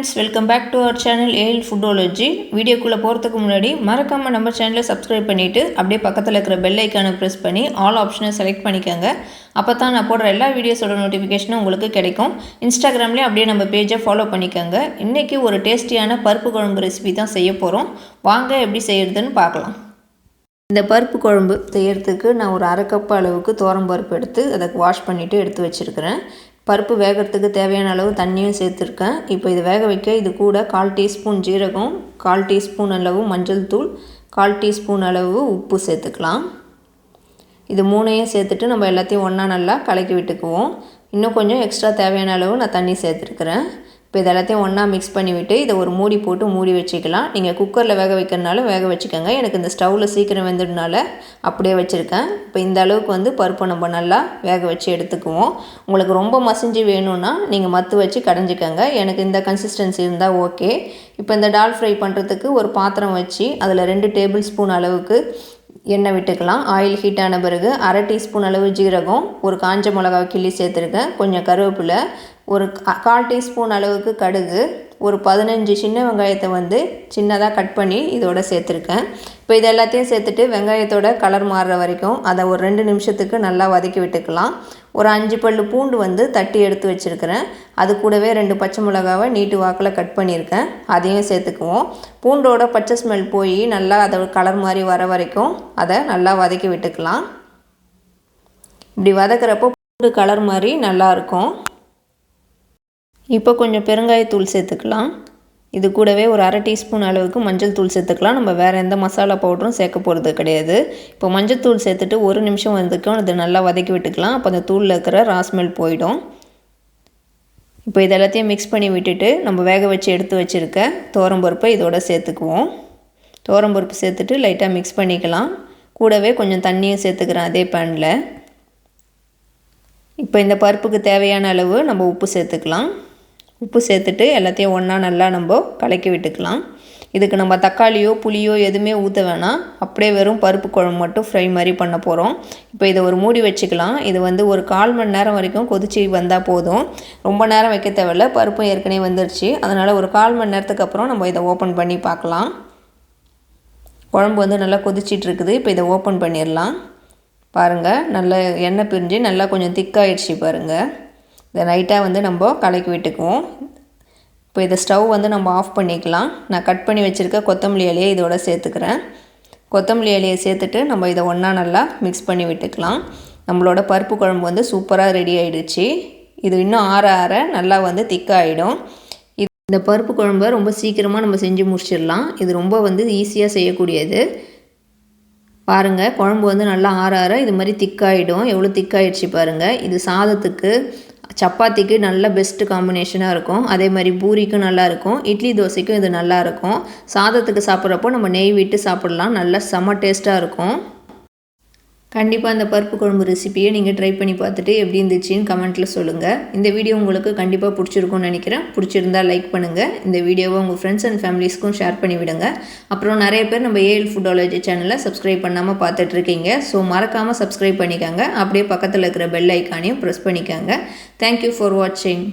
friends, welcome back to our channel AL Foodology. வீடியோக்குள்ள போறதுக்கு முன்னாடி மறக்காம நம்ம சேனலை சப்ஸ்கிரைப் பண்ணிட்டு அப்படியே பக்கத்துல இருக்கிற பெல் ஐகானை பிரஸ் பண்ணி ஆல் ஆப்ஷனை செலக்ட் பண்ணிக்கங்க. அப்பதான் நான் போடுற எல்லா வீடியோஸோட நோட்டிஃபிகேஷனும் உங்களுக்கு கிடைக்கும். இன்ஸ்டாகிராம்லயே அப்படியே நம்ம பேஜை ஃபாலோ பண்ணிக்கங்க. இன்னைக்கு ஒரு டேஸ்டியான பருப்பு குழம்பு ரெசிபி தான் செய்ய போறோம். வாங்க எப்படி செய்யறதுன்னு பார்க்கலாம். இந்த பருப்பு குழம்பு செய்யறதுக்கு நான் ஒரு 1/2 கப் அளவுக்கு தோரம் பருப்பு எடுத்து அதை வாஷ் பண்ணிட்டு எடுத்து வச்சிருக்கிறேன். பருப்பு வேகிறதுக்கு தேவையான அளவு தண்ணியும் சேர்த்துருக்கேன். இப்போ இது வேக வைக்க இது கூட 1/4 டீஸ்பூன் ஜீரகம், 1/4 டீஸ்பூன் அளவு மஞ்சள் தூள், 1/4 டீஸ்பூன் அளவு உப்பு சேர்த்துக்கலாம். இது மூணையும் சேர்த்துட்டு நம்ம எல்லாத்தையும் ஒன்றா நல்லா கலக்கி விட்டுக்குவோம். இன்னும் கொஞ்சம் எக்ஸ்ட்ரா தேவையான அளவு நான் தண்ணி சேர்த்துருக்குறேன். இப்போ இது எல்லாத்தையும் ஒன்றா மிக்ஸ் பண்ணிவிட்டு இதை ஒரு மூடி போட்டு மூடி வச்சுக்கலாம். நீங்கள் குக்கரில் வேக வைக்கிறதுனால வேக வச்சுக்கோங்க. எனக்கு இந்த ஸ்டவ்வில் சீக்கிரம் வெந்துடுனால அப்படியே வச்சுருக்கேன். இப்போ இந்த அளவுக்கு வந்து பருப்பை நம்ம நல்லா வேக வச்சு எடுத்துக்குவோம். உங்களுக்கு ரொம்ப மசிஞ்சு வேணும்னா நீங்கள் மத்து வச்சு கடைஞ்சிக்கோங்க. எனக்கு இந்த கன்சிஸ்டன்சி இருந்தால் ஓகே. இப்போ இந்த டால் ஃப்ரை பண்ணுறதுக்கு ஒரு பாத்திரம் வச்சு அதில் 2 டேபிள் ஸ்பூன் அளவுக்கு எண்ணெய் விட்டுக்கலாம். ஆயில் ஹீட் ஆன பிறகு 1/2 டீஸ்பூன் அளவு ஜீரகம், ஒரு காஞ்ச மிளகாய் கிள்ளி சேர்த்துருக்கேன், கொஞ்சம் கருவேப்பிலை, ஒரு 1/4 டீஸ்பூன் அளவுக்கு கடுகு, ஒரு 15 சின்ன வெங்காயத்தை வந்து சின்னதாக கட் பண்ணி இதோட சேர்த்துருக்கேன். இப்போ இது எல்லாத்தையும் சேர்த்துட்டு வெங்காயத்தோட கலர் மாறுற வரைக்கும் அதை ஒரு 2 நிமிஷத்துக்கு நல்லா வதக்கி விட்டுக்கலாம். ஒரு 5 பல்லு பூண்டு வந்து தட்டி எடுத்து வச்சுருக்கிறேன். அது கூடவே 2 பச்சை மிளகாவை நீட்டு வாக்கில் கட் பண்ணியிருக்கேன். அதையும் சேர்த்துக்குவோம். பூண்டோட பச்சை ஸ்மெல் போய் நல்லா அதோட கலர் மாதிரி வர வரைக்கும் அதை நல்லா வதக்கி விட்டுக்கலாம். இப்படி வதக்கிறப்போ பூண்டு கலர் மாதிரி நல்லாயிருக்கும். இப்போ கொஞ்சம் பெருங்காயத்தூள் சேர்த்துக்கலாம். இது கூடவே ஒரு 1/2 டீஸ்பூன் அளவுக்கு மஞ்சள் தூள் சேர்த்துக்கலாம். நம்ம வேறு எந்த மசாலா பவுடரும் சேர்க்க போகிறது கிடையாது. இப்போ மஞ்சள் தூள் சேர்த்துட்டு 1 நிமிஷம் வரைக்கும் இது நல்லா வதக்கி விட்டுக்கலாம். அப்போ அந்த தூளில் இருக்கிற ராஸ்மெல் போயிடும். இப்போ இது எல்லாத்தையும் மிக்ஸ் பண்ணி விட்டுட்டு நம்ம வேக வச்சு எடுத்து வச்சுருக்க தோரம்பருப்பை இதோட சேர்த்துக்குவோம். தோரம்பருப்பு சேர்த்துட்டு லைட்டாக மிக்ஸ் பண்ணிக்கலாம். கூடவே கொஞ்சம் தண்ணியும் சேர்த்துக்கிறேன் அதே பேனில். இப்போ இந்த பருப்புக்கு தேவையான அளவு நம்ம உப்பு சேர்த்துக்கலாம். உப்பு சேர்த்துட்டு எல்லாத்தையும் ஒன்றா நல்லா நம்ம கலக்கி விட்டுக்கலாம். இதுக்கு நம்ம தக்காளியோ புளியோ எதுவுமே ஊற்ற வேணாம். அப்படியே வெறும் பருப்பு குழம்பு மட்டும் ஃப்ரை மாதிரி பண்ண போகிறோம். இப்போ இதை ஒரு மூடி வச்சுக்கலாம். இது வந்து ஒரு 1/4 மணி நேரம் வரைக்கும் கொதிச்சு வந்தால் போதும். ரொம்ப நேரம் வைக்க தேவையில்ல. பருப்பும் ஏற்கனவே வந்துடுச்சு. அதனால் ஒரு 1/4 மணி நேரத்துக்கு அப்புறம் நம்ம இதை ஓப்பன் பண்ணி பார்க்கலாம். குழம்பு வந்து நல்லா கொதிச்சிட்டு இருக்குது. இப்போ இதை ஓப்பன் பண்ணிடலாம். பாருங்கள், நல்லா எண்ணெய் பிரிஞ்சு நல்லா கொஞ்சம் திக்காயிடுச்சு பாருங்கள். இதை லைட்டாக வந்து நம்ம கலக்கி விட்டுக்குவோம். இப்போ இதை ஸ்டவ் வந்து நம்ம ஆஃப் பண்ணிக்கலாம். நான் கட் பண்ணி வச்சுருக்க கொத்தமல்லி இலையை இதோட சேர்த்துக்கிறேன். கொத்தமல்லி இலையை சேர்த்துட்டு நம்ம இதை ஒன்றா நல்லா மிக்ஸ் பண்ணி விட்டுக்கலாம். நம்மளோட பருப்பு குழம்பு வந்து சூப்பராக ரெடி ஆகிடுச்சு. இது இன்னும் ஆற ஆற நல்லா வந்து திக்காகிடும். இந்த பருப்பு குழம்பை ரொம்ப சீக்கிரமாக நம்ம செஞ்சு முடிச்சிடலாம். இது ரொம்ப வந்து ஈஸியாக செய்யக்கூடியது. பாருங்கள், குழம்பு வந்து நல்லா ஆற ஆற இது மாதிரி திக்காயிடும். எவ்வளோ திக்காயிடுச்சு பாருங்கள். இது சாதத்துக்கு சப்பாத்திக்கு நல்ல பெஸ்ட்டு காம்பினேஷனாக இருக்கும். அதே மாதிரி பூரிக்கும் நல்லாயிருக்கும், இட்லி தோசைக்கும் இது நல்லாயிருக்கும். சாதத்துக்கு சாப்பிட்றப்போ நம்ம நெய் விட்டு சாப்பிட்லாம். நல்லா செம்ம டேஸ்ட்டாக இருக்கும். கண்டிப்பாக இந்த பருப்பு குழம்பு ரெசிப்பியை நீங்கள் ட்ரை பண்ணி பார்த்துட்டு எப்படி இருந்துச்சுன்னு கமெண்ட்டில் சொல்லுங்கள். இந்த வீடியோ உங்களுக்கு கண்டிப்பாக பிடிச்சிருக்கும்னு நினைக்கிறேன். பிடிச்சிருந்தால் லைக் பண்ணுங்கள். இந்த வீடியோவை உங்கள் ஃப்ரெண்ட்ஸ் அண்ட் ஃபேமிலிஸ்க்கும் ஷேர் பண்ணி விடுங்க. அப்புறம் நிறைய பேர் நம்ம AL Foodology சேனலை சப்ஸ்கிரைப் பண்ணாமல் பார்த்துட்ருக்கீங்க. ஸோ மறக்காமல் சப்ஸ்கிரைப் பண்ணிக்கோங்க. அப்படியே பக்கத்தில் இருக்கிற பெல் ஐக்கானையும் ப்ரெஸ் பண்ணிக்கோங்க. தேங்க்யூ ஃபார் வாட்சிங்.